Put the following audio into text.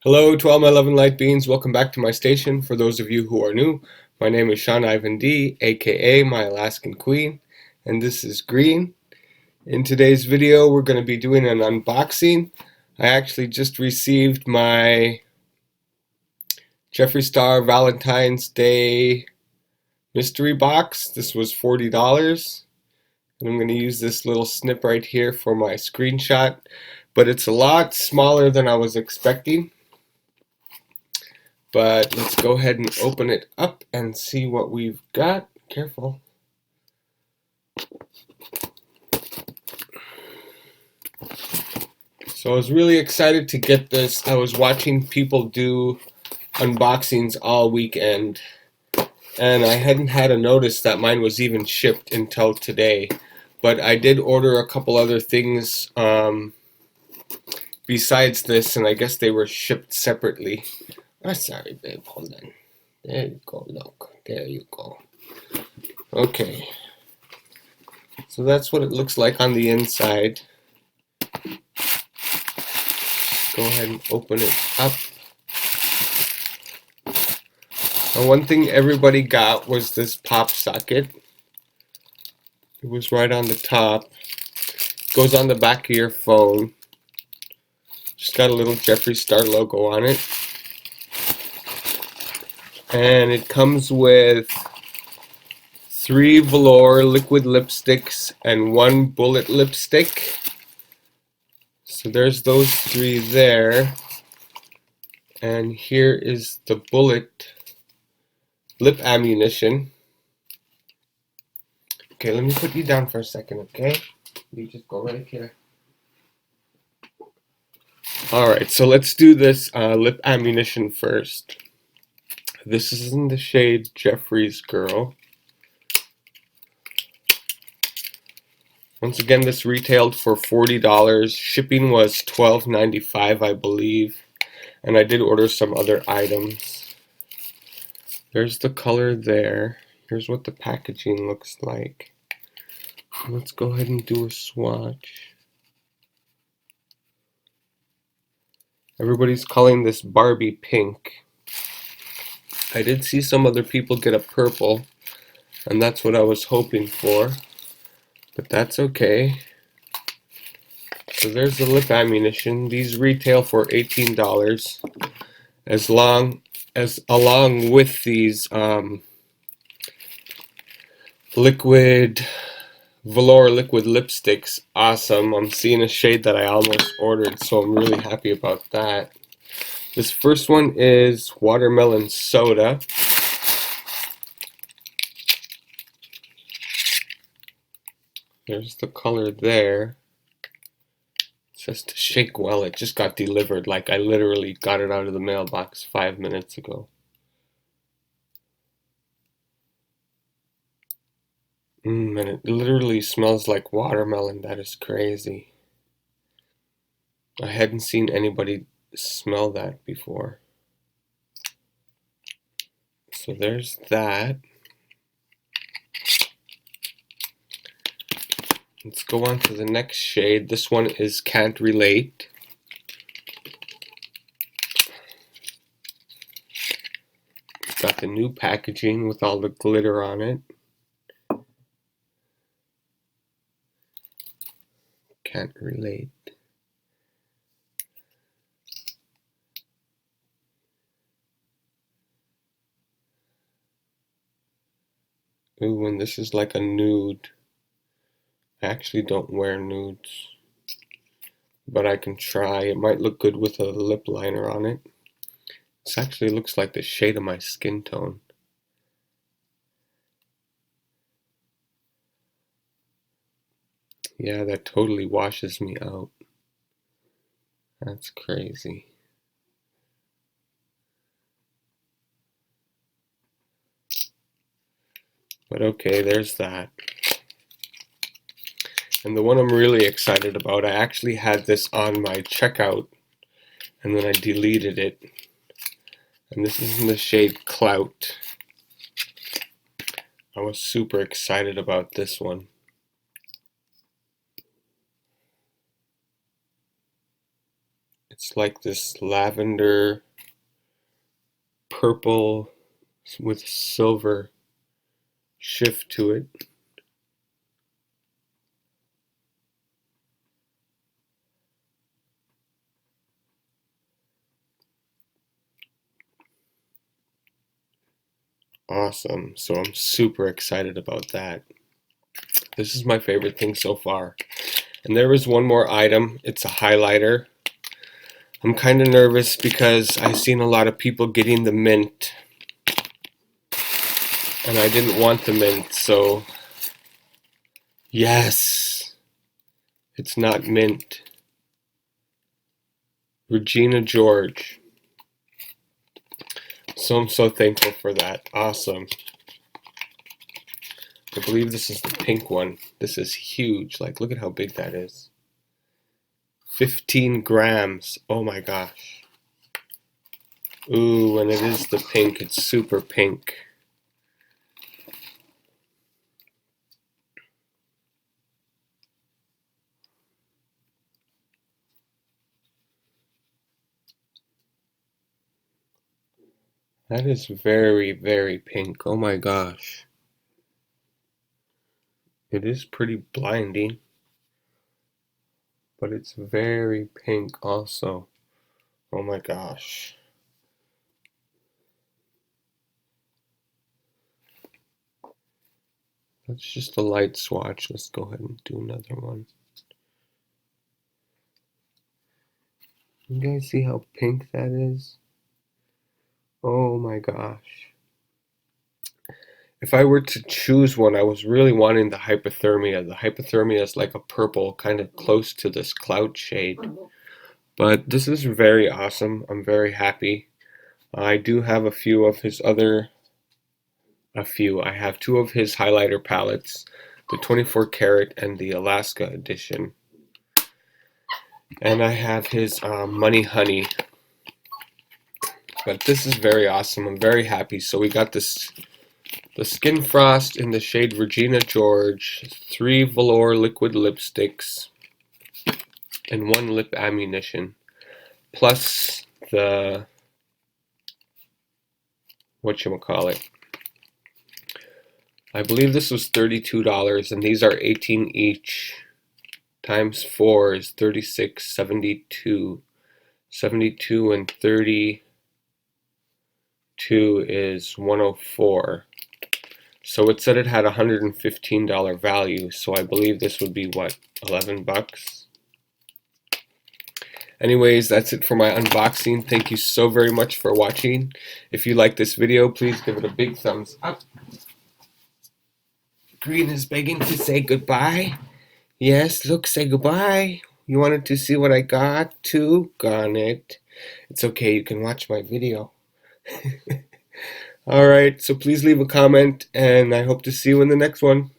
Hello to all my love and light beings. Welcome back to my station. For those of you who are new, my name is Sean Ivan D, aka my Alaskan Queen, and this is Green. In today's video, we're going to be doing an unboxing. I actually just received my Jeffree Star Valentine's Day mystery box. This was $40, and I'm going to use this little snip right here for my screenshot, but it's a lot smaller than I was expecting. But let's go ahead and open it up and see what we've got. Careful. So I was really excited to get this. I was watching people do unboxings all weekend, and I hadn't had a notice that mine was even shipped until today. But I did order a couple other things besides this, and I guess they were shipped separately. Oh, sorry, babe. Hold on. There you go. Look. There you go. Okay. So that's what it looks like on the inside. Go ahead and open it up. And one thing everybody got was this pop socket. It was right on the top. It goes on the back of your phone. Just got a little Jeffree Star logo on it. And it comes with 3 velour liquid lipsticks and 1 bullet lipstick. So there's those 3 there. And here is the bullet lip ammunition. Okay, let me put you down for a second, okay? You just go right here. Alright, so let's do this lip ammunition first. This is in the shade Jeffree's Girl. Once again, this retailed for $40. Shipping was $12.95, I believe. And I did order some other items. There's the color there. Here's what the packaging looks like. Let's go ahead and do a swatch. Everybody's calling this Barbie pink. I did see some other people get a purple, and that's what I was hoping for. But that's okay. So there's the lip ammunition. These retail for $18, along with these liquid velour liquid lipsticks. Awesome. I'm seeing a shade that I almost ordered, so I'm really happy about that. This first one is watermelon soda. There's the color there. It says to shake well. It just got delivered. Like I literally got it out of the mailbox 5 minutes ago. And it literally smells like watermelon. That is crazy. I hadn't seen anybody smell that before. So there's that. Let's go on to the next shade. This one is Can't Relate. It's got the new packaging with all the glitter on it. Can't Relate. Ooh, and this is like a nude. I actually don't wear nudes, but I can try. It might look good with a lip liner on it. This actually looks like the shade of my skin tone. Yeah, that totally washes me out. That's crazy. But okay, there's that. And the one I'm really excited about, I actually had this on my checkout, and then I deleted it. And this is in the shade Clout. I was super excited about this one. It's like this lavender purple with silver shift to it. Awesome. So I'm super excited about that. This is my favorite thing so far. And there was one more item. It's a highlighter. I'm kind of nervous because I've seen a lot of people getting the mint. And I didn't want the mint, so yes, it's not mint. Regina George. So I'm so thankful for that. Awesome. I believe this is the pink one. This is huge. Like, look at how big that is. 15 grams. Oh my gosh. Ooh, and it is the pink. It's super pink. That is very, very pink. Oh my gosh. It is pretty blinding, but it's very pink also. Oh my gosh. That's just a light swatch. Let's go ahead and do another one. You guys see how pink that is? Oh my gosh. If I were to choose one, I was really wanting the hypothermia. The hypothermia is like a purple, kind of close to this cloud shade. But this is very awesome. I'm very happy. I do have a few of his other, I have two of his highlighter palettes, the 24 karat and the Alaska edition. And I have his Money Honey. But this is very awesome. I'm very happy. So we got this, the Skin Frost in the shade Regina George, 3 velour liquid lipsticks, and 1 lip ammunition, plus the, whatchamacallit, I believe this was $32, and these are 18 each, times 4 is 36, 72, 72 and 32 is 104. So it said it had $115 value, so I believe this would be, what, 11 bucks? Anyways, that's it for my unboxing. Thank you so very much for watching. If you like this video, please give it a big thumbs up. Green is begging to say goodbye. Yes, look, say goodbye. You wanted to see what I got too? Darn it. It's okay, you can watch my video. Alright, so please leave a comment, and I hope to see you in the next one.